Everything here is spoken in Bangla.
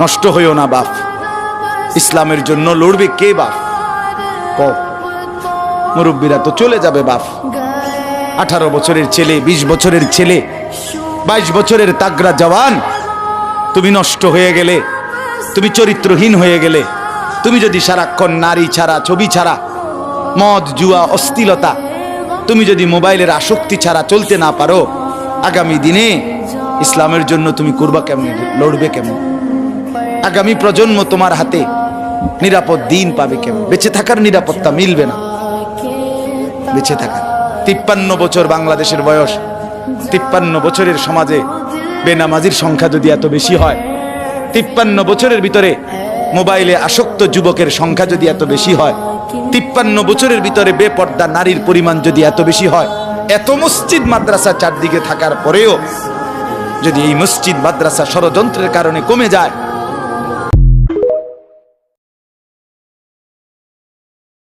নষ্ট হইও না বাপ। ইসলামের জন্য লড়বে কে বাপ? ক মুরব্বীরা তো চলে যাবে বাপ। 18 বছরের ছেলে, 20 বছরের ছেলে, 22 বছরের তাগড়া জওয়ান, তুমি নষ্ট হয়ে গেলে, তুমি চরিত্রহীন হয়ে গেলে, তুমি যদি সারাক্ষণ নারী ছাড়া, ছবি ছাড়া, মদ জুয়া অশ্লীলতা, তুমি যদি মোবাইলের আসক্তি ছাড়া চলতে না পারো, আগামী দিনে ইসলামের জন্য তুমি করবা কেমনে, লড়বে কেমন? আগামী প্রজন্ম তোমার হাতে নিরাপদ দিন পাবে কেমন? বেঁচে থাকার নিরাপত্তা মিলবে না। বেঁচে থাকার 53 বছর বাংলাদেশের বয়স, 53 বছরের সমাজে বেনামাজির সংখ্যা যদি এত বেশি হয়, 53 বছরের ভিতরে মোবাইলে আসক্ত যুবকের সংখ্যা যদি এত বেশি হয়, 53 বছরের ভিতরে বেপর্দা নারীর পরিমাণ যদি এত বেশি হয়, এত মসজিদ মাদ্রাসা চারদিকে থাকার পরেও যদি এই মসজিদ মাদ্রাসা ষড়যন্ত্রের কারণে কমে যায়,